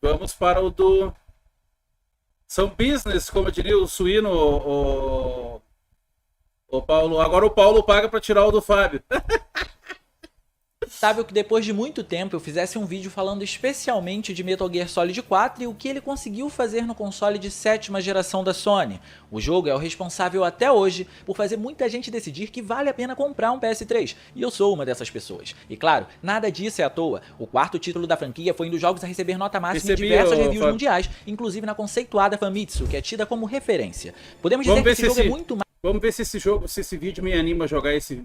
Vamos para o do... São business, como diria o suíno, o Paulo. Agora o Paulo paga para tirar o do Fábio. Que depois de muito tempo eu fizesse um vídeo falando especialmente de Metal Gear Solid 4 e o que ele conseguiu fazer no console de 7ª geração da Sony. O jogo é o responsável até hoje por fazer muita gente decidir que vale a pena comprar um PS3, e eu sou uma dessas pessoas. E claro, nada disso é à toa. O quarto título da franquia foi um dos jogos a receber nota máxima em diversas reviews mundiais, inclusive na conceituada Famitsu, que é tida como referência. Podemos dizer que esse jogo é muito mais... Vamos ver se esse vídeo me anima a jogar esse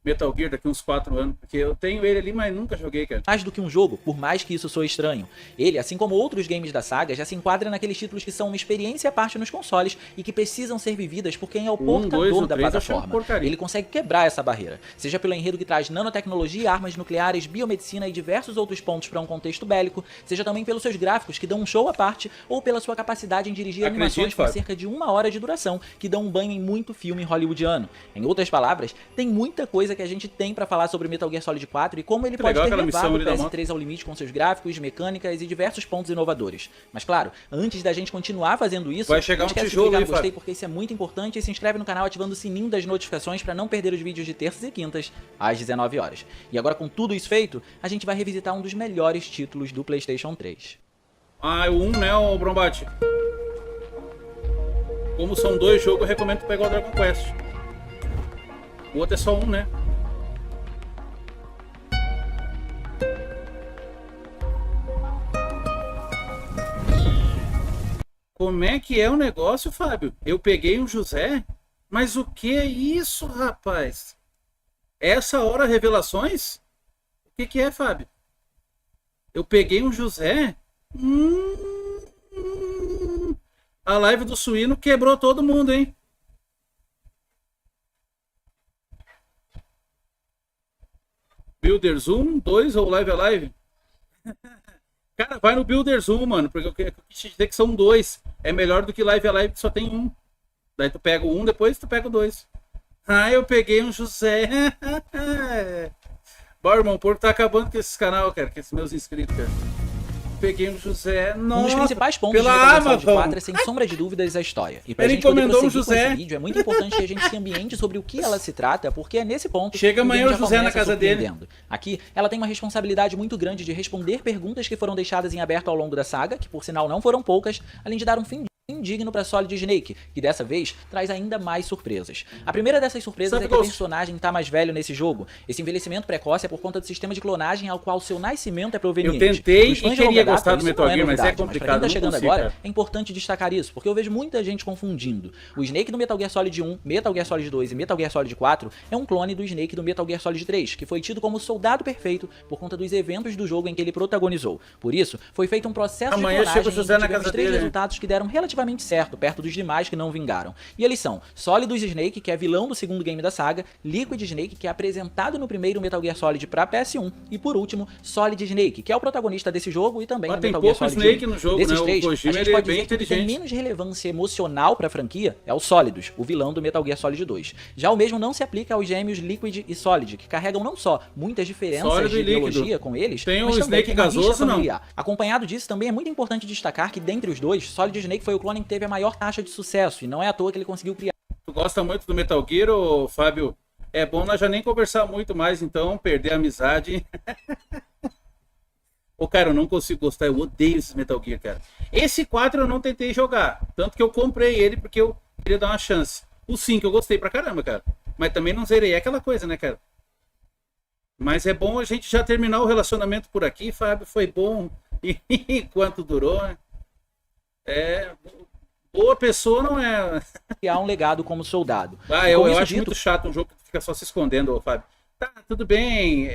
Metal Gear daqui uns 4 anos, porque eu tenho ele ali, mas nunca joguei, cara. Mais do que um jogo, por mais que isso soe estranho. Ele, assim como outros games da saga, já se enquadra naqueles títulos que são uma experiência à parte nos consoles e que precisam ser vividas por quem é o portador da plataforma. Ele consegue quebrar essa barreira, seja pelo enredo que traz nanotecnologia, armas nucleares, biomedicina e diversos outros pontos para um contexto bélico, seja também pelos seus gráficos, que dão um show à parte, ou pela sua capacidade em dirigir animações com cerca de 1 hora de duração, que dão um banho em muito filme hollywoodiano. Em outras palavras, tem muita coisa que a gente tem pra falar sobre Metal Gear Solid 4 e como ele pode ter levado o PS3 ao limite com seus gráficos, mecânicas e diversos pontos inovadores. Mas claro, antes da gente continuar fazendo isso, vai chegar um tijolo aí, gostei, porque isso é muito importante, e se inscreve no canal ativando o sininho das notificações pra não perder os vídeos de terças e quintas às 19 horas. E agora, com tudo isso feito, a gente vai revisitar um dos melhores títulos do PlayStation 3. Ah, o 1, né, o Brombate? Como são 2 jogos, eu recomendo pegar o Dragon Quest. O outro é só 1, né? Como é que é o negócio, Fábio? Eu peguei um José? Mas o que é isso, rapaz? Essa hora revelações? O que é, Fábio? Eu peguei um José? A live do suíno quebrou todo mundo, hein? Builders 1, 2 ou Live Alive? Cara, vai no Builders 1, mano, porque eu quis te dizer que são 2. É melhor do que Live Alive, que só tem 1. Daí tu pega o 1, depois tu pega o 2. Ah, eu peguei um José. Bom, irmão, o porco tá acabando com esses canal, cara, com esses meus inscritos, cara. Peguei um José. Nossa, um dos principais pontos de Metal Gear Solid 4 é, sem sombra de dúvidas, a história. E pra gente poder prosseguir com esse vídeo, é muito importante que a gente se ambiente sobre o que ela se trata, porque é nesse ponto chega amanhã o José na casa dele. Aqui, ela tem uma responsabilidade muito grande de responder perguntas que foram deixadas em aberto ao longo da saga, que por sinal não foram poucas, além de dar um fim indigno para Solid Snake, que dessa vez traz ainda mais surpresas. A primeira dessas surpresas é que o personagem tá mais velho nesse jogo. Esse envelhecimento precoce é por conta do sistema de clonagem ao qual seu nascimento é proveniente. Eu tentei e queria gostar do Metal Gear, mas é complicado. Mas pra quem tá chegando agora, é importante destacar isso, porque eu vejo muita gente confundindo. O Snake do Metal Gear Solid 1, Metal Gear Solid 2 e Metal Gear Solid 4 é um clone do Snake do Metal Gear Solid 3, que foi tido como soldado perfeito por conta dos eventos do jogo em que ele protagonizou. Por isso, foi feito um processo de clonagem e tivemos 3 resultados que deram relativamente certo, perto dos demais que não vingaram. E eles são Solidus Snake, que é vilão do segundo game da saga, Liquid Snake, que é apresentado no primeiro Metal Gear Solid para PS1, e por último, Solid Snake, que é o protagonista desse jogo e também do Metal Gear Solid 1. Snake no jogo, desses né? três, o Kojima, a gente pode dizer que tem menos relevância emocional para a franquia é o Solidus, o vilão do Metal Gear Solid 2. Já o mesmo não se aplica aos gêmeos Liquid e Solid, que carregam não só muitas diferenças de ideologia com eles, tem mas o também Snake gasoso, não? Acompanhado disso, também é muito importante destacar que dentre os dois, Solid Snake foi o clone que teve a maior taxa de sucesso, e não é à toa que ele conseguiu criar. Tu gosta muito do Metal Gear, ô, Fábio? É bom nós já nem conversar muito mais, então, perder a amizade. Ô, cara, eu não consigo gostar, eu odeio esse Metal Gear, cara. Esse 4 eu não tentei jogar, tanto que eu comprei ele porque eu queria dar uma chance. O 5 eu gostei pra caramba, cara. Mas também não zerei, é aquela coisa, né, cara? Mas é bom a gente já terminar o relacionamento por aqui, Fábio, foi bom enquanto durou, né? Boa pessoa não é... criar um legado como soldado. Eu acho muito chato um jogo que fica só se escondendo, Fábio. Tá, tudo bem,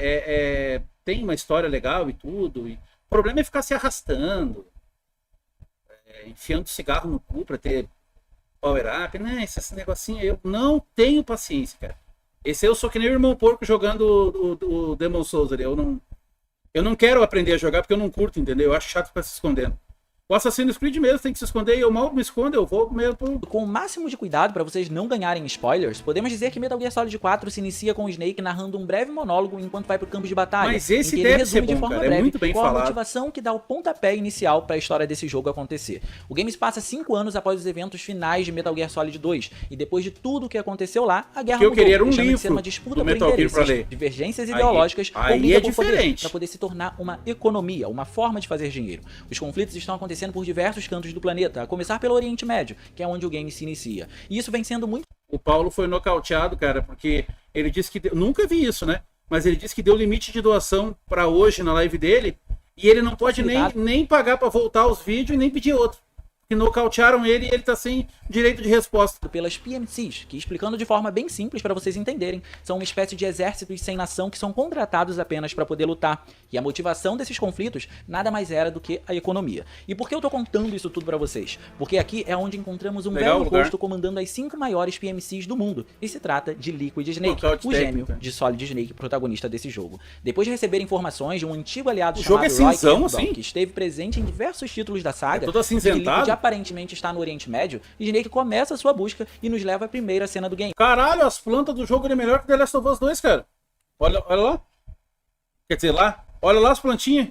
tem uma história legal e tudo. O problema é ficar se arrastando, enfiando cigarro no cu pra ter power-up, né? Esse negocinho, eu não tenho paciência, cara. Esse eu sou que nem o irmão porco jogando o Demon Souls ali. Eu não quero aprender a jogar porque eu não curto, entendeu? Eu acho chato ficar se escondendo. O Assassin's Creed mesmo tem que se esconder e eu mal me escondo, eu vou mesmo... Com o máximo de cuidado para vocês não ganharem spoilers, podemos dizer que Metal Gear Solid 4 se inicia com o Snake narrando um breve monólogo enquanto vai pro campo de batalha. Mas esse em que deve ser bom, de forma cara, breve, é muito bem qual falado. A motivação que dá o pontapé inicial para a história desse jogo acontecer. O game se passa 5 anos após os eventos finais de Metal Gear Solid 2, e depois de tudo o que aconteceu lá, a guerra mudou, deixando de ser uma disputa por interesses, divergências ideológicas, ou briga por poder, para poder se tornar uma economia, uma forma de fazer dinheiro. Os conflitos estão acontecendo por diversos cantos do planeta, a começar pelo Oriente Médio, que é onde o game se inicia. E isso vem sendo muito... O Paulo foi nocauteado, cara, porque ele disse que... Nunca vi isso, né? Mas ele disse que deu limite de doação para hoje na live dele, e ele não pode nem pagar para voltar os vídeos e nem pedir outro. Que nocautearam ele e ele tá sem direito de resposta. Pelas PMCs, que, explicando de forma bem simples para vocês entenderem, são uma espécie de exércitos sem nação que são contratados apenas para poder lutar. E a motivação desses conflitos nada mais era do que a economia. E por que eu tô contando isso tudo para vocês? Porque aqui é onde encontramos um velho rosto comandando as 5 maiores PMCs do mundo. E se trata de Liquid Snake, o gêmeo de Solid Snake, protagonista desse jogo. Depois de receber informações de um antigo aliado chamado Roy Campbell, que esteve presente em diversos títulos da saga, todo acinzentado, aparentemente está no Oriente Médio, Snake começa a sua busca e nos leva à primeira cena do game. Caralho, as plantas do jogo é melhor que The Last of Us 2, cara. Olha lá. Quer dizer, lá. Olha lá as plantinhas.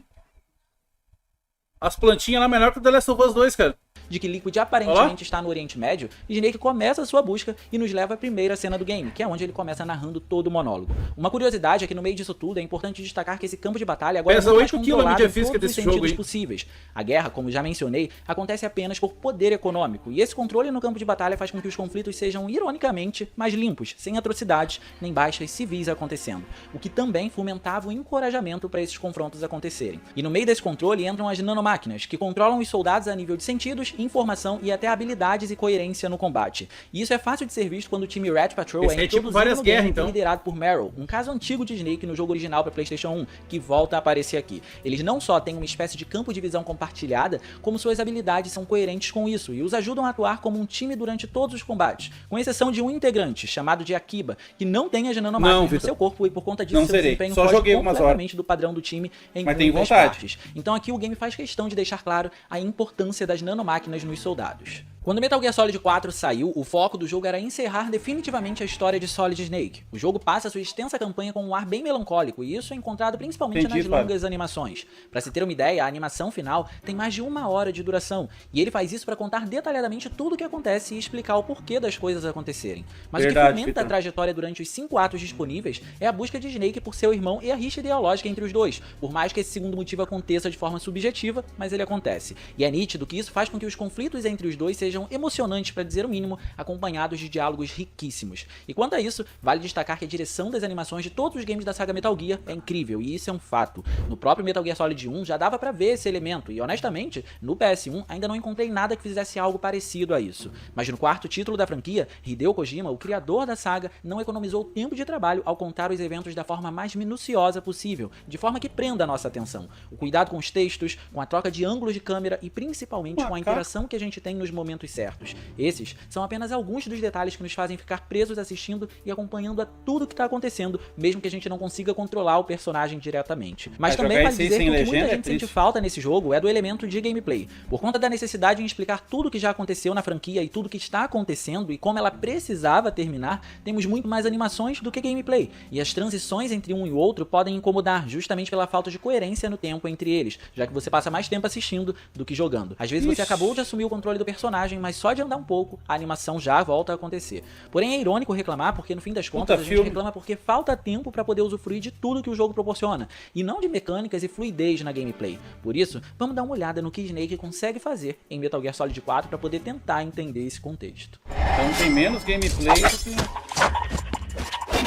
As plantinhas lá melhor que o The Last of Us 2, cara. De que Liquid aparentemente está no Oriente Médio, Snake começa a sua busca e nos leva à primeira cena do game, que é onde ele começa narrando todo o monólogo. Uma curiosidade é que no meio disso tudo é importante destacar que esse campo de batalha agora é muito mais controlado em todos os sentidos possíveis. A guerra, como já mencionei, acontece apenas por poder econômico, e esse controle no campo de batalha faz com que os conflitos sejam, ironicamente, mais limpos, sem atrocidades nem baixas civis acontecendo, o que também fomentava o encorajamento para esses confrontos acontecerem. E no meio desse controle entram as nanomáquinas, que controlam os soldados a nível de sentidos, informação e até habilidades e coerência no combate. E isso é fácil de ser visto quando o time Red Patrol é introduzido no game liderado por Meryl, um caso antigo de Snake no jogo original para PlayStation 1, que volta a aparecer aqui. Eles não só têm uma espécie de campo de visão compartilhada, como suas habilidades são coerentes com isso e os ajudam a atuar como um time durante todos os combates, com exceção de um integrante, chamado de Akiba, que não tem as nanomáquinas no seu corpo e por conta disso seu desempenho foge completamente do padrão do time em muitas partes. Então aqui o game faz questão de deixar claro a importância das nanomáquinas nos soldados. Quando Metal Gear Solid 4 saiu, o foco do jogo era encerrar definitivamente a história de Solid Snake. O jogo passa sua extensa campanha com um ar bem melancólico, e isso é encontrado principalmente nas longas animações. Para se ter uma ideia, a animação final tem mais de 1 hora de duração, e ele faz isso para contar detalhadamente tudo o que acontece e explicar o porquê das coisas acontecerem. Mas o que fomenta a trajetória durante os 5 atos disponíveis é a busca de Snake por seu irmão e a rixa ideológica entre os dois, por mais que esse segundo motivo aconteça de forma subjetiva, mas ele acontece. E é nítido que isso faz com que os conflitos entre os dois sejam emocionantes, para dizer o mínimo, acompanhados de diálogos riquíssimos. E quanto a isso, vale destacar que a direção das animações de todos os games da saga Metal Gear é incrível, e isso é um fato. No próprio Metal Gear Solid 1 já dava pra ver esse elemento, e honestamente, no PS1 ainda não encontrei nada que fizesse algo parecido a isso. Mas no quarto título da franquia, Hideo Kojima, o criador da saga, não economizou tempo de trabalho ao contar os eventos da forma mais minuciosa possível, de forma que prenda a nossa atenção. O cuidado com os textos, com a troca de ângulos de câmera e principalmente com a interação que a gente tem nos momentos certos. Esses são apenas alguns dos detalhes que nos fazem ficar presos assistindo e acompanhando a tudo que está acontecendo, mesmo que a gente não consiga controlar o personagem diretamente. Mas também vale dizer que o que muita gente sente falta nesse jogo é do elemento de gameplay. Por conta da necessidade em explicar tudo o que já aconteceu na franquia e tudo o que está acontecendo e como ela precisava terminar, temos muito mais animações do que gameplay. E as transições entre um e o outro podem incomodar, justamente pela falta de coerência no tempo entre eles, já que você passa mais tempo assistindo do que jogando. Às vezes você acabou de assumir o controle do personagem, mas só de andar um pouco, a animação já volta a acontecer. Porém é irônico reclamar porque no fim das contas a gente reclama porque falta tempo para poder usufruir de tudo que o jogo proporciona, e não de mecânicas e fluidez na gameplay. Por isso, vamos dar uma olhada no que Snake consegue fazer em Metal Gear Solid 4 para poder tentar entender esse contexto. Então tem menos gameplay do que...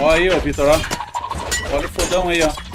Olha aí, ó, Vitor, ó. Olha o fodão aí, ó.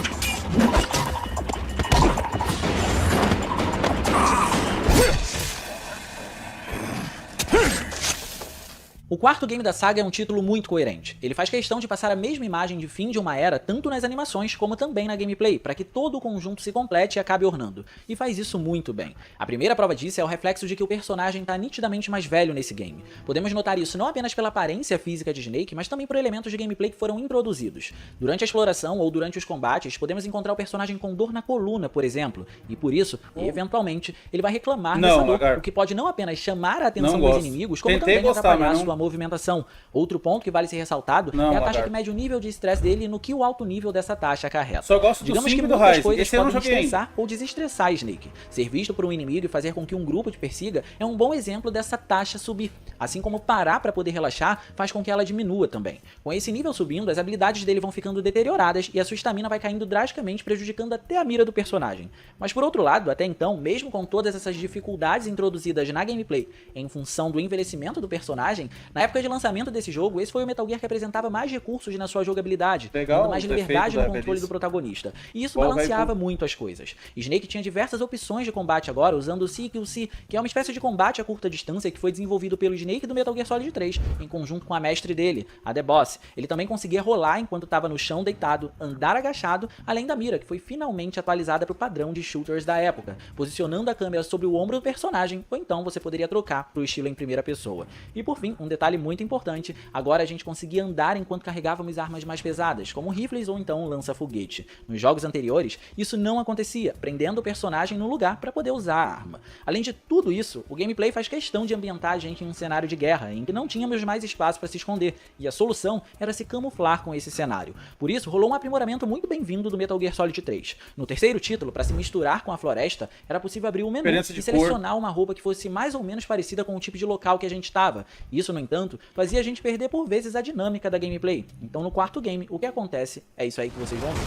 O O quarto game da saga é um título muito coerente. Ele faz questão de passar a mesma imagem de fim de uma era tanto nas animações como também na gameplay, para que todo o conjunto se complete e acabe ornando. E faz isso muito bem. A primeira prova disso é o reflexo de que o personagem está nitidamente mais velho nesse game. Podemos notar isso não apenas pela aparência física de Snake, mas também por elementos de gameplay que foram introduzidos. Durante a exploração ou durante os combates, podemos encontrar o personagem com dor na coluna, por exemplo, e por isso, eventualmente, ele vai reclamar dessa dor, o que pode não apenas chamar a atenção dos inimigos, como também atrapalhar sua movimentação. Outro ponto que vale ser ressaltado é a taxa que mede o nível de estresse dele e no que o alto nível dessa taxa acarreta. Só gosto do Digamos que do muitas Rise. coisas podem estressar ou desestressar Snake. Ser visto por um inimigo e fazer com que um grupo te persiga é um bom exemplo dessa taxa subir. Assim como parar para poder relaxar faz com que ela diminua também. Com esse nível subindo, as habilidades dele vão ficando deterioradas e a sua estamina vai caindo drasticamente, prejudicando até a mira do personagem. Mas por outro lado, até então, mesmo com todas essas dificuldades introduzidas na gameplay em função do envelhecimento do personagem, na época de lançamento desse jogo, esse foi o Metal Gear que apresentava mais recursos na sua jogabilidade, dando mais liberdade no controle do protagonista. E isso balanceava muito as coisas. Snake tinha diversas opções de combate agora, usando o CQC, que é uma espécie de combate a curta distância que foi desenvolvido pelo Snake do Metal Gear Solid 3, em conjunto com a mestre dele, a The Boss. Ele também conseguia rolar enquanto estava no chão deitado, andar agachado, além da mira, que foi finalmente atualizada para o padrão de shooters da época, posicionando a câmera sobre o ombro do personagem, ou então você poderia trocar para o estilo em primeira pessoa. E por fim, um detalhe muito importante, agora a gente conseguia andar enquanto carregávamos armas mais pesadas, como rifles ou então lança-foguete. Nos jogos anteriores, isso não acontecia, prendendo o personagem no lugar para poder usar a arma. Além de tudo isso, o gameplay faz questão de ambientar a gente em um cenário de guerra, em que não tínhamos mais espaço para se esconder, e a solução era se camuflar com esse cenário. Por isso, rolou um aprimoramento muito bem-vindo do Metal Gear Solid 3. No terceiro título, para se misturar com a floresta, era possível abrir o menu e selecionar uma roupa que fosse mais ou menos parecida com o tipo de local que a gente estava. Isso, no entanto, fazia a gente perder por vezes a dinâmica da gameplay. Então no quarto game, o que acontece é isso aí que vocês vão ver.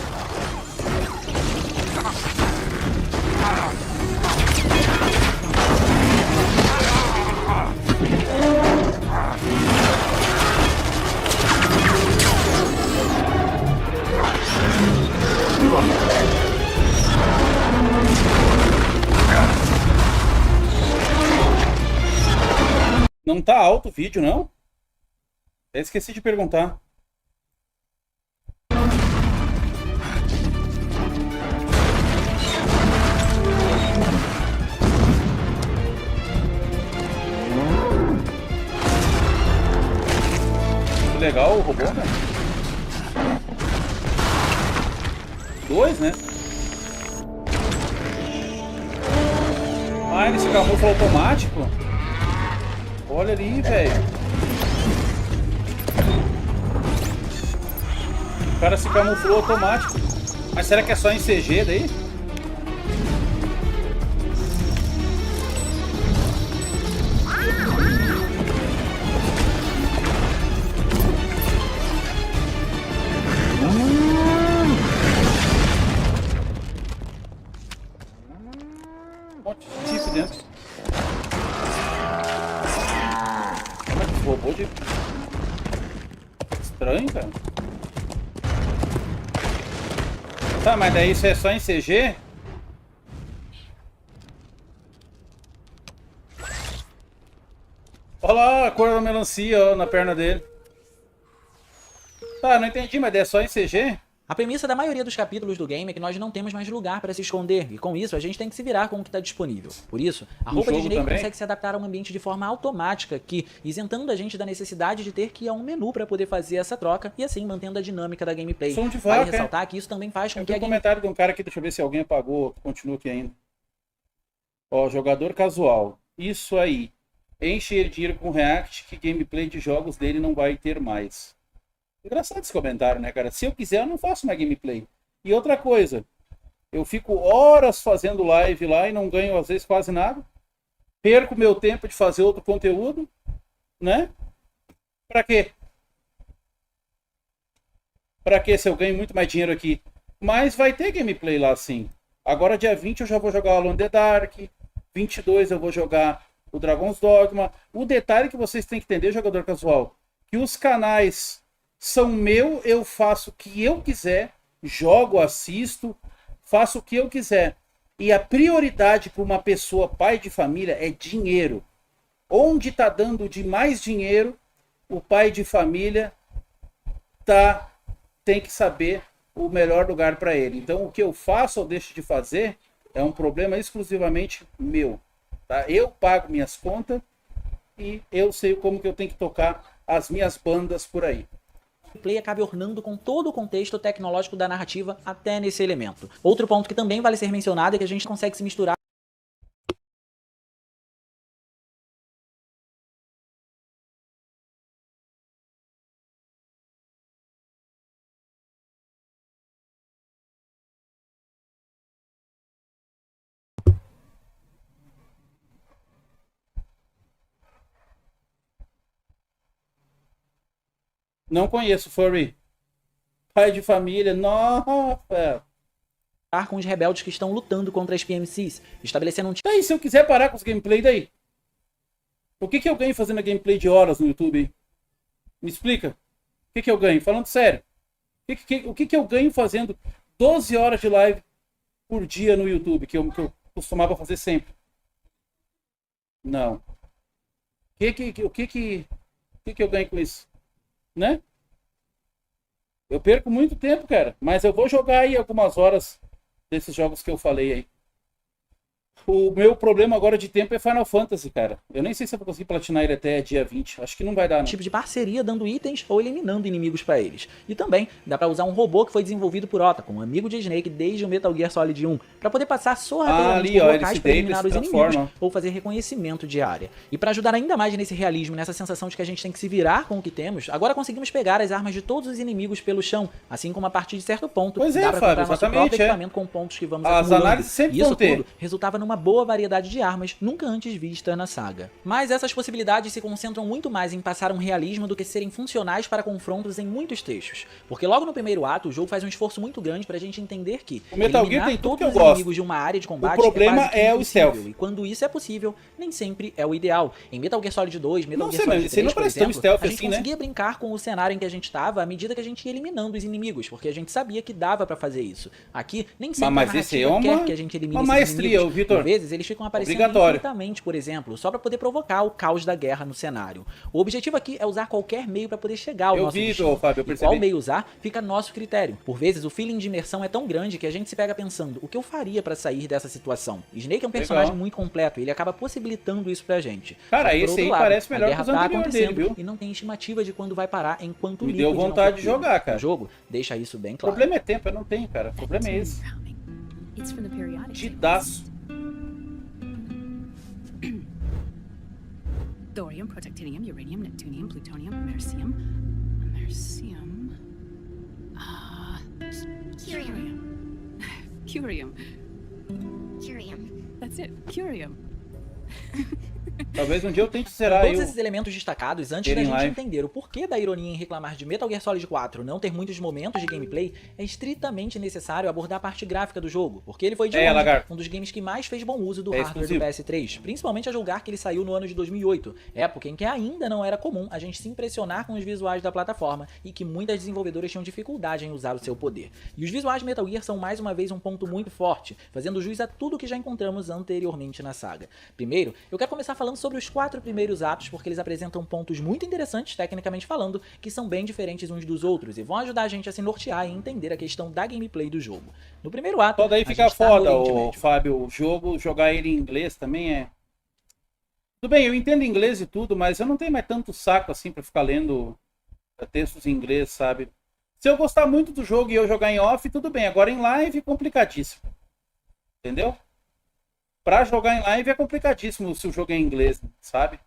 Não tá alto o vídeo, não? Eu esqueci de perguntar. Que legal o robô, né? 2, né? Ah, ele se camufla automático. Olha ali, velho. O cara se camuflou automático. Mas será que é só em CG daí? Um monte de tipo dentro. Robô de... Estranho, cara. Tá, mas daí isso é só em CG? Olha lá a cor da melancia, ó, na perna dele. Tá, não entendi, mas daí é só em CG? A premissa da maioria dos capítulos do game é que nós não temos mais lugar para se esconder, e com isso a gente tem que se virar com o que está disponível. Por isso, a roupa de Snake consegue se adaptar a um ambiente de forma automática, que isentando a gente da necessidade de ter que ir a um menu para poder fazer essa troca, e assim mantendo a dinâmica da gameplay. Vale ressaltar que isso também faz com que a comentário de um cara aqui, deixa eu ver se alguém apagou, continua aqui ainda. Ó, jogador casual. Isso aí. Enche dinheiro com React, que gameplay de jogos dele não vai ter mais. Engraçado esse comentário, né, cara? Se eu quiser, eu não faço mais gameplay. E outra coisa, eu fico horas fazendo live lá e não ganho, às vezes, quase nada. Perco meu tempo de fazer outro conteúdo, né? Pra quê? Pra quê se eu ganho muito mais dinheiro aqui? Mas vai ter gameplay lá, sim. Agora, dia 20, eu já vou jogar Alone in the Dark. 22, eu vou jogar o Dragon's Dogma. O detalhe que vocês têm que entender, jogador casual, que os canais... são meu, eu faço o que eu quiser, jogo, assisto, faço o que eu quiser. E a prioridade para uma pessoa, pai de família, é dinheiro. Onde está dando de mais dinheiro, o pai de família tem que saber o melhor lugar para ele. Então, o que eu faço ou deixo de fazer é um problema exclusivamente meu. Tá? Eu pago minhas contas e eu sei como que eu tenho que tocar as minhas bandas por aí. O play acaba ornando com todo o contexto tecnológico da narrativa até nesse elemento. Outro ponto que também vale ser mencionado é que a gente consegue se misturar Não conheço, Furry. Pai de família, nossa! com os rebeldes que estão lutando contra as PMCs, estabelecendo um tipo... Daí, se eu quiser parar com os gameplay daí? O que eu ganho fazendo gameplay de horas no YouTube? Me explica. O que eu ganho? Falando sério. O que eu ganho fazendo 12 horas de live por dia no YouTube, que eu costumava fazer sempre? Não. O que eu ganho com isso? Né? Eu perco muito tempo, cara. Mas eu vou jogar aí algumas horas desses jogos que eu falei aí. O meu problema agora de tempo é Final Fantasy, cara. Eu nem sei se eu vou conseguir platinar ele até dia 20. Acho que não vai dar, não. Tipo de parceria, dando itens ou eliminando inimigos pra eles. E também dá pra usar um robô que foi desenvolvido por Otacon, um amigo de Snake desde o Metal Gear Solid 1, pra poder passar sorrateiramente por locais pra eliminar os inimigos ou fazer reconhecimento de área. E pra ajudar ainda mais nesse realismo, nessa sensação de que a gente tem que se virar com o que temos, agora conseguimos pegar as armas de todos os inimigos pelo chão, assim como a partir de certo ponto, dá pra comprar nosso próprio equipamento com pontos que vamos acumulando. As análises sempre vão ter. Isso tudo resultava numa boa variedade de armas nunca antes vistas na saga. Mas essas possibilidades se concentram muito mais em passar um realismo do que serem funcionais para confrontos em muitos trechos. Porque logo no primeiro ato, o jogo faz um esforço muito grande pra gente entender que o Metal Gear tem tudo que eu gosto. Inimigos de uma área de combate o problema é o stealth. E quando isso é possível, nem sempre é o ideal. Em Metal Gear Solid 2, Metal Gear Solid 3, por exemplo, a gente conseguia brincar com o cenário em que a gente estava à medida que a gente ia eliminando os inimigos, porque a gente sabia que dava pra fazer isso. Aqui, nem sempre a narrativa quer que a gente elimine esses inimigos. Vitor. Às vezes, eles ficam aparecendo infinitamente, por exemplo, só para poder provocar o caos da guerra no cenário. O objetivo aqui é usar qualquer meio para poder chegar ao nosso destino. Fábio, eu percebi. E qual meio usar fica a nosso critério. Por vezes, o feeling de imersão é tão grande que a gente se pega pensando, o que eu faria para sair dessa situação? Snake é um personagem muito completo, ele acaba possibilitando isso pra gente. Cara, esse aí parece melhor que os anteriores dele, viu? E não tem estimativa de quando vai parar enquanto me deu vontade de jogar, cara. O jogo deixa isso bem claro. O problema é tempo, eu não tenho, cara. O problema é esse. Tidaço. Thorium, protactinium, uranium, neptunium, plutonium, americium, curium. That's it, curium. Talvez um dia eu tente zerar todos esses elementos destacados antes da gente entender o porquê da ironia em reclamar de Metal Gear Solid 4 não ter muitos momentos de gameplay, é estritamente necessário abordar a parte gráfica do jogo, porque ele foi de longe um dos games que mais fez bom uso do hardware do PS3, principalmente a julgar que ele saiu no ano de 2008, época em que ainda não era comum a gente se impressionar com os visuais da plataforma e que muitas desenvolvedoras tinham dificuldade em usar o seu poder. E os visuais de Metal Gear são mais uma vez um ponto muito forte, fazendo jus a tudo que já encontramos anteriormente na saga. Primeiro, eu quero começar falando sobre os 4 primeiros atos, porque eles apresentam pontos muito interessantes, tecnicamente falando, que são bem diferentes uns dos outros e vão ajudar a gente a se nortear e entender a questão da gameplay do jogo. No primeiro ato, só daí fica foda, Fábio, o jogo, jogar ele em inglês também é... Tudo bem, eu entendo inglês e tudo, mas eu não tenho mais tanto saco assim pra ficar lendo textos em inglês, sabe? Se eu gostar muito do jogo e eu jogar em off, tudo bem. Agora em live, complicadíssimo. Entendeu? Pra jogar em live é complicadíssimo se o jogo é em inglês, sabe?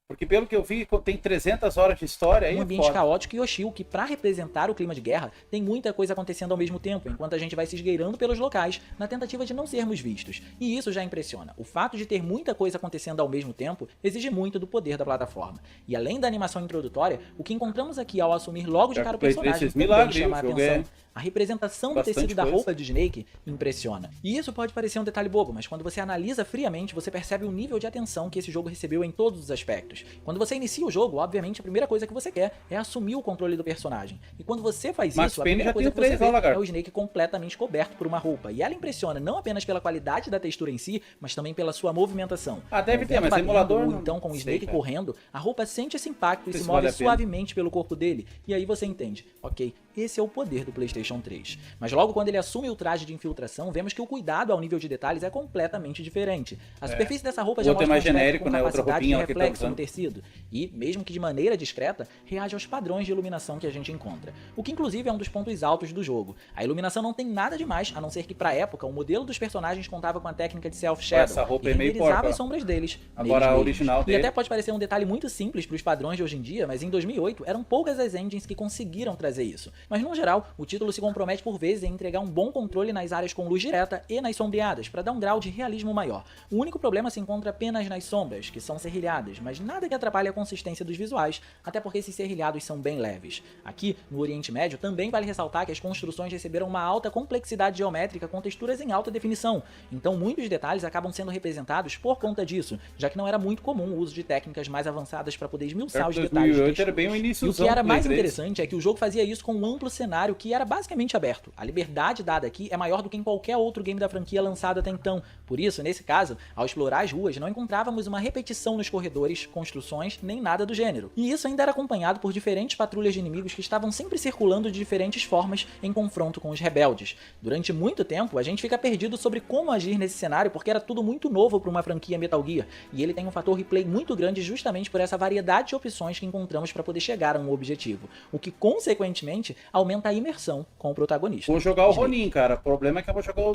Porque pelo que eu vi, tem 300 horas de história aí. Um ambiente caótico e hostil que, pra representar o clima de guerra, tem muita coisa acontecendo ao mesmo tempo, enquanto a gente vai se esgueirando pelos locais, na tentativa de não sermos vistos. E isso já impressiona. O fato de ter muita coisa acontecendo ao mesmo tempo exige muito do poder da plataforma. E além da animação introdutória, o que encontramos aqui ao assumir logo de cara o personagem também chama a atenção. A representação do tecido da roupa de Snake impressiona. E isso pode parecer um detalhe bobo, mas quando você analisa friamente, você percebe o nível de atenção que esse jogo recebeu em todos os aspectos. cenários. Quando você inicia o jogo, obviamente a primeira coisa que você quer é assumir o controle do personagem. E quando você faz isso, a primeira coisa que você vê é o Snake completamente coberto por uma roupa. E ela impressiona não apenas pela qualidade da textura em si, mas também pela sua movimentação. Deve ter, mas emulador ou então com o Snake correndo, a roupa sente esse impacto e se move suavemente pelo corpo dele. E aí você entende, ok, esse é o poder do PlayStation 3. Mas logo quando ele assume o traje de infiltração, vemos que o cuidado ao nível de detalhes é completamente diferente. A superfície dessa roupa já mostra mais genérico, com capacidade de reflexo tá no tecido. E, mesmo que de maneira discreta, reage aos padrões de iluminação que a gente encontra. O que inclusive é um dos pontos altos do jogo. A iluminação não tem nada demais, a não ser que pra época, o modelo dos personagens contava com a técnica de self-shadow. Essa roupa e é meio porca. as sombras deles. Agora a original dele. E até pode parecer um detalhe muito simples pros padrões de hoje em dia, mas em 2008 eram poucas as engines que conseguiram trazer isso. Mas no geral, o título se compromete por vezes em entregar um bom controle nas áreas com luz direta e nas sombreadas, para dar um grau de realismo maior. O único problema se encontra apenas nas sombras, que são serrilhadas, mas nada que atrapalhe a consistência dos visuais, até porque esses serrilhados são bem leves. Aqui, no Oriente Médio, também vale ressaltar que as construções receberam uma alta complexidade geométrica com texturas em alta definição, então muitos detalhes acabam sendo representados por conta disso, já que não era muito comum o uso de técnicas mais avançadas para poder esmiuçar os detalhes. 2008 era bem o início. E o que era mais interessante é que o jogo fazia isso com um amplo cenário que era basicamente aberto. A liberdade dada aqui é maior do que em qualquer outro game da franquia lançado até então. Por isso, nesse caso, ao explorar as ruas, não encontrávamos uma repetição nos corredores, construções, nem nada do gênero. E isso ainda era acompanhado por diferentes patrulhas de inimigos que estavam sempre circulando de diferentes formas em confronto com os rebeldes. Durante muito tempo, a gente fica perdido sobre como agir nesse cenário porque era tudo muito novo para uma franquia Metal Gear, e ele tem um fator replay muito grande justamente por essa variedade de opções que encontramos para poder chegar a um objetivo, o que consequentemente aumenta a imersão com o protagonista. Vou jogar o Ronin, cara. O problema é que eu vou jogar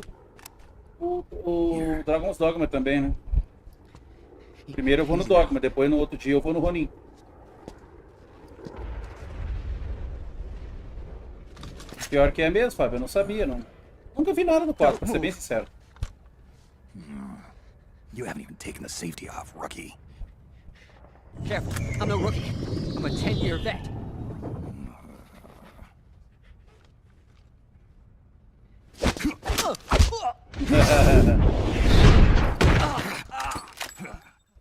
o Dragon's Dogma também, né? Primeiro eu vou no Dogma, depois no outro dia eu vou no Ronin. Pior que é mesmo, Fábio, eu não sabia, não. Nunca vi nada no 4, pra ser bem sincero. You haven't even taken the safety off, rookie. Careful, I'm no rookie. I'm a 10-year vet.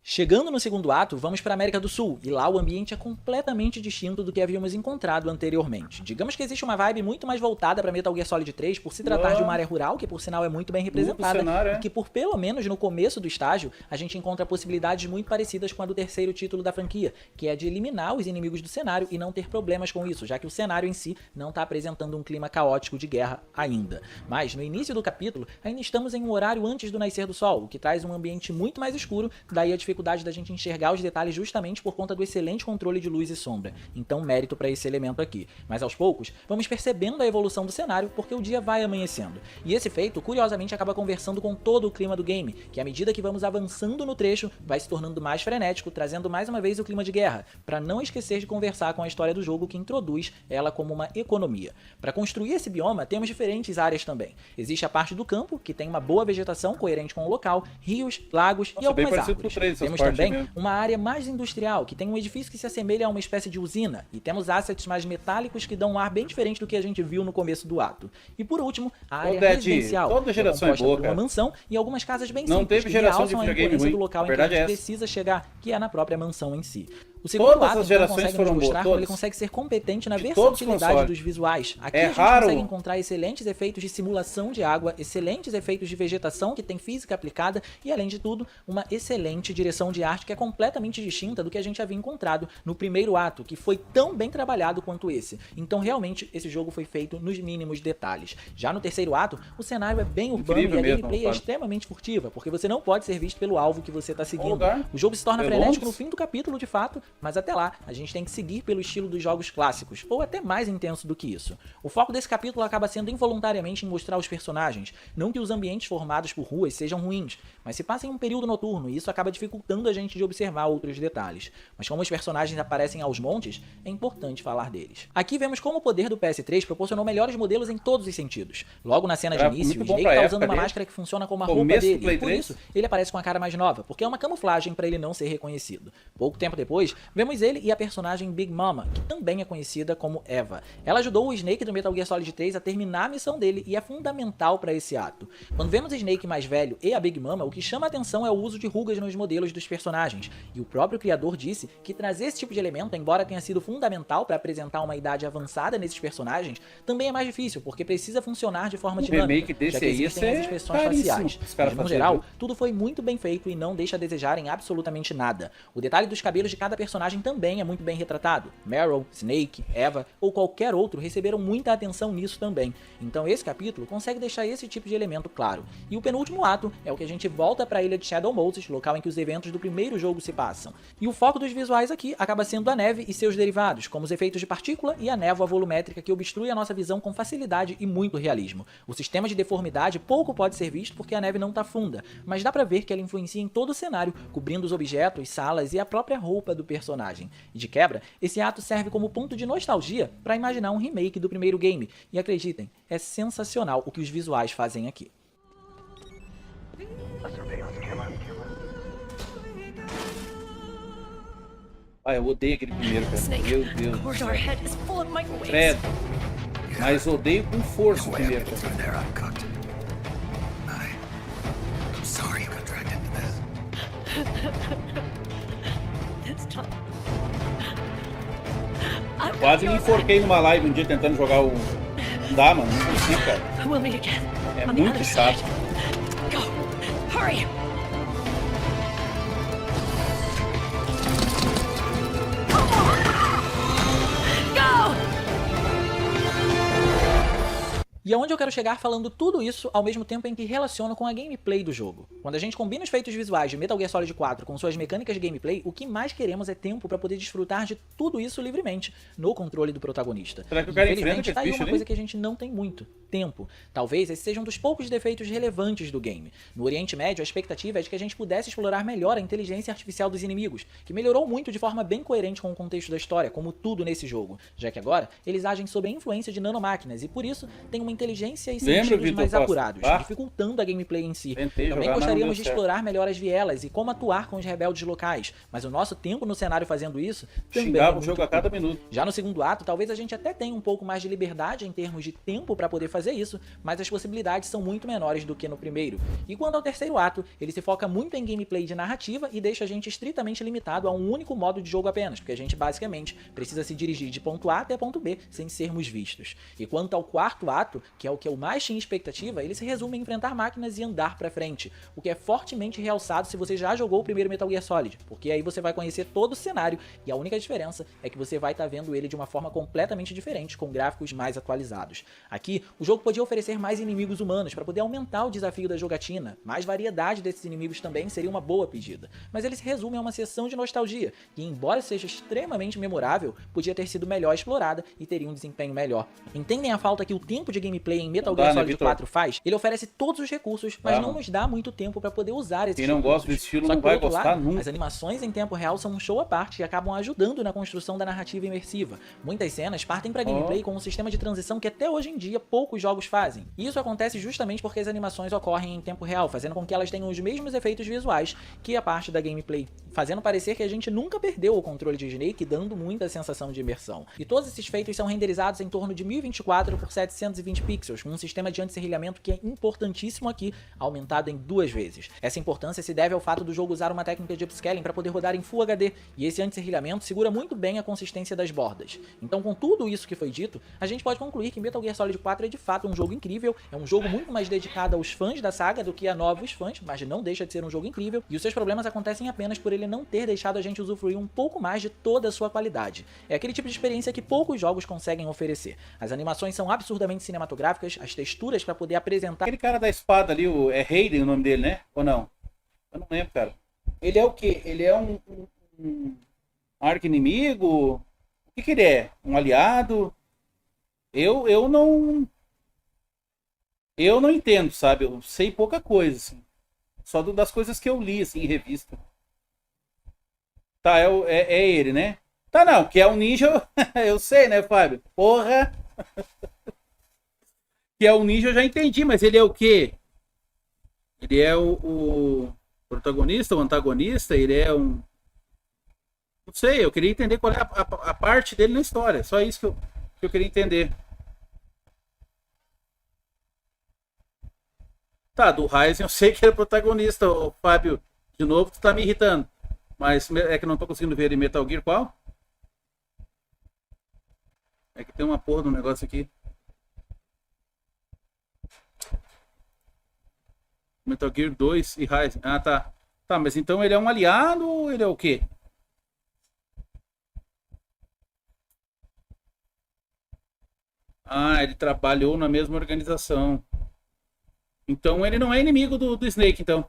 Chegando no segundo ato, vamos para a América do Sul, e lá o ambiente é completamente distinto do que havíamos encontrado anteriormente. Digamos que existe uma vibe muito mais voltada para Metal Gear Solid 3 por se tratar de uma área rural, que por sinal é muito bem representada, e que por pelo menos no começo do estágio, a gente encontra possibilidades muito parecidas com a do terceiro título da franquia, que é de eliminar os inimigos do cenário e não ter problemas com isso, já que o cenário em si não está apresentando um clima caótico de guerra ainda. Mas no início do capítulo, ainda estamos em um horário antes do nascer do sol, o que traz um ambiente muito mais escuro, daí a dificuldade da gente enxergar os detalhes justamente por conta do excelente controle de luz e sombra. Então mérito para esse elemento aqui. Mas aos poucos, vamos percebendo a evolução do cenário porque o dia vai amanhecendo. E esse feito, curiosamente, acaba conversando com todo o clima do game, que à medida que vamos avançando no trecho, vai se tornando mais frenético, trazendo mais uma vez o clima de guerra, para não esquecer de conversar com a história do jogo que introduz ela como uma economia. Para construir esse bioma, temos diferentes áreas também. Existe a parte do campo, que tem uma boa vegetação coerente com o local, rios, lagos e algumas árvores. Temos também uma área mais industrial, que tem um edifício que se assemelha a uma espécie de usina, e temos assets mais metálicos que dão um ar bem diferente do que a gente viu no começo do ato. E por último, a área residencial, toda geração é boa, por uma mansão e algumas casas bem não simples, teve geração de videogame ruim. Do local em que a gente precisa chegar, que é na própria mansão em si. O segundo ato então, consegue nos mostrar como ele consegue ser competente na versatilidade dos visuais. Aqui a gente consegue encontrar excelentes efeitos de simulação de água, excelentes efeitos de vegetação que tem física aplicada e, além de tudo, uma excelente direção de arte que é completamente distinta do que a gente havia encontrado no primeiro ato, que foi tão bem trabalhado quanto esse. Então, realmente, esse jogo foi feito nos mínimos detalhes. Já no terceiro ato, o cenário é bem urbano e a gameplay é extremamente furtiva, porque você não pode ser visto pelo alvo que você está seguindo. O jogo se torna frenético no fim do capítulo, de fato, mas até lá, a gente tem que seguir pelo estilo dos jogos clássicos, ou até mais intenso do que isso. O foco desse capítulo acaba sendo involuntariamente em mostrar os personagens, não que os ambientes formados por ruas sejam ruins, mas se passa em um período noturno e isso acaba dificultando a gente de observar outros detalhes. Mas como os personagens aparecem aos montes, é importante falar deles. Aqui vemos como o poder do PS3 proporcionou melhores modelos em todos os sentidos. Logo na cena de início, o Snake tá usando uma máscara que funciona como a roupa dele, e por isso ele aparece com a cara mais nova, porque é uma camuflagem para ele não ser reconhecido. Pouco tempo depois, Vemos ele e a personagem Big Mama, que também é conhecida como Eva. Ela ajudou o Snake do Metal Gear Solid 3 a terminar a missão dele e é fundamental para esse ato. Quando vemos o Snake mais velho e a Big Mama, o que chama a atenção é o uso de rugas nos modelos dos personagens, e o próprio criador disse que trazer esse tipo de elemento, embora tenha sido fundamental para apresentar uma idade avançada nesses personagens, também é mais difícil, porque precisa funcionar de forma dinâmica, já que existem as expressões faciais. Mas, no geral, tudo foi muito bem feito e não deixa a desejar em absolutamente nada. O detalhe dos cabelos de cada personagem também é muito bem retratado. Meryl, Snake, Eva ou qualquer outro receberam muita atenção nisso também. Então esse capítulo consegue deixar esse tipo de elemento claro. E o penúltimo ato é o que a gente volta para a ilha de Shadow Moses, local em que os eventos do primeiro jogo se passam. E o foco dos visuais aqui acaba sendo a neve e seus derivados, como os efeitos de partícula e a névoa volumétrica que obstrui a nossa visão com facilidade e muito realismo. O sistema de deformidade pouco pode ser visto porque a neve não está funda, mas dá pra ver que ela influencia em todo o cenário, cobrindo os objetos, salas e a própria roupa do personagem. E de quebra, esse ato serve como ponto de nostalgia para imaginar um remake do primeiro game, e acreditem, é sensacional o que os visuais fazem aqui. Eu odeio aquele primeiro, cara. Meu Deus do céu. Credo. Mas odeio com força o primeiro, cara. Quase me enforquei numa live um dia tentando jogar o... Não dá, mano. Não consigo, cara. É muito chato. E aonde eu quero chegar falando tudo isso ao mesmo tempo em que relaciona com a gameplay do jogo. Quando a gente combina os feitos visuais de Metal Gear Solid 4 com suas mecânicas de gameplay, o que mais queremos é tempo para poder desfrutar de tudo isso livremente no controle do protagonista. Será que o cara enfrenta tá aí uma ali? coisa que a gente não tem muito: tempo. Talvez esse seja um dos poucos defeitos relevantes do game. No Oriente Médio, a expectativa é de que a gente pudesse explorar melhor a inteligência artificial dos inimigos, que melhorou muito de forma bem coerente com o contexto da história, como tudo nesse jogo, já que agora eles agem sob a influência de nanomáquinas e por isso tem uma inteligência e sentidos mais apurados, dificultando a gameplay em si. Também gostaríamos de explorar melhor as vielas e como atuar com os rebeldes locais, mas o nosso tempo no cenário fazendo isso também xingava o jogo a cada minuto. Já no segundo ato, talvez a gente até tenha um pouco mais de liberdade em termos de tempo para poder fazer isso, mas as possibilidades são muito menores do que no primeiro. E quanto ao terceiro ato, ele se foca muito em gameplay de narrativa e deixa a gente estritamente limitado a um único modo de jogo apenas, porque a gente basicamente precisa se dirigir de ponto A até ponto B sem sermos vistos. E quanto ao quarto ato, que é o que eu mais tinha expectativa, ele se resume em enfrentar máquinas e andar pra frente, o que é fortemente realçado se você já jogou o primeiro Metal Gear Solid, porque aí você vai conhecer todo o cenário e a única diferença é que você vai estar vendo ele de uma forma completamente diferente, com gráficos mais atualizados. Aqui, o jogo podia oferecer mais inimigos humanos para poder aumentar o desafio da jogatina, mais variedade desses inimigos também seria uma boa pedida, mas ele se resume a uma sessão de nostalgia, que embora seja extremamente memorável, podia ter sido melhor explorada e teria um desempenho melhor. Entendem a falta que o tempo de gameplay em Metal Gear Solid 4 faz? Ele oferece todos os recursos, mas não nos dá muito tempo para poder usar esses recursos. Quem não gosta desse estilo não vai gostar nunca. As animações em tempo real são um show à parte e acabam ajudando na construção da narrativa imersiva. Muitas cenas partem para gameplay com um sistema de transição que até hoje em dia poucos jogos fazem. E isso acontece justamente porque as animações ocorrem em tempo real, fazendo com que elas tenham os mesmos efeitos visuais que a parte da gameplay, fazendo parecer que a gente nunca perdeu o controle de Snake, dando muita sensação de imersão. E todos esses feitos são renderizados em torno de 1024 por 720 pixels, com um sistema de anti-serrilhamento que é importantíssimo aqui, aumentado em 2 vezes. Essa importância se deve ao fato do jogo usar uma técnica de upscaling para poder rodar em Full HD, e esse anti-serrilhamento segura muito bem a consistência das bordas. Então, com tudo isso que foi dito, a gente pode concluir que Metal Gear Solid 4 é de fato um jogo incrível, é um jogo muito mais dedicado aos fãs da saga do que a novos fãs, mas não deixa de ser um jogo incrível, e os seus problemas acontecem apenas por ele não ter deixado a gente usufruir um pouco mais de toda a sua qualidade. É aquele tipo de experiência que poucos jogos conseguem oferecer. As animações são absurdamente cinematográficas, as texturas para poder apresentar... Aquele cara da espada ali, é Hayden o nome dele, né? Ou não? Eu não lembro, cara. Ele é o quê? Ele é um arqui-inimigo? O que ele é? Um aliado? Eu não entendo, sabe? Eu sei pouca coisa, assim. Só das coisas que eu li, assim, em revista. Tá, é ele, né? Tá, não, que é um ninja, eu sei, né, Fábio? Porra! Que é um ninja eu já entendi, mas ele é o quê? Ele é o protagonista, o antagonista? Ele é um... Não sei, eu queria entender qual é a parte dele na história. Só isso que eu queria entender. Tá, do Ryzen eu sei que ele é protagonista, o Fábio. De novo, tu tá me irritando. Mas é que eu não tô conseguindo ver ele. Metal Gear qual? É que tem uma porra do negócio aqui. Metal Gear 2 e Ryzen. Ah, tá. Tá, mas então ele é um aliado ou ele é o quê? Ah, ele trabalhou na mesma organização. Então ele não é inimigo do Snake, então.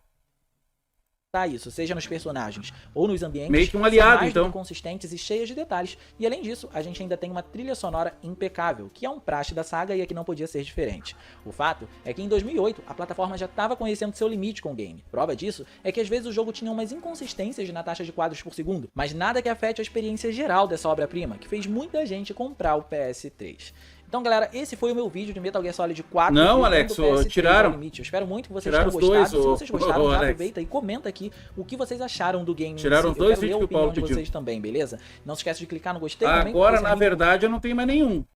Isso, seja nos personagens ou nos ambientes, meio que um aliado, mais então, consistentes e cheias de detalhes. E além disso, a gente ainda tem uma trilha sonora impecável, que é um praxe da saga e aqui não podia ser diferente. O fato é que em 2008 a plataforma já estava conhecendo seu limite com o game. Prova disso é que às vezes o jogo tinha umas inconsistências na taxa de quadros por segundo, mas nada que afete a experiência geral dessa obra-prima, que fez muita gente comprar o PS3. Então, galera, esse foi o meu vídeo de Metal Gear Solid 4. Não, Alex, tiraram. Eu espero muito que vocês tenham gostado. Se vocês gostaram, já aproveita e comenta aqui o que vocês acharam do game. Tiraram os dois vídeos que o Paulo pediu. Vocês também, beleza? Não se esquece de clicar no gostei. Agora, na verdade, eu não tenho mais nenhum.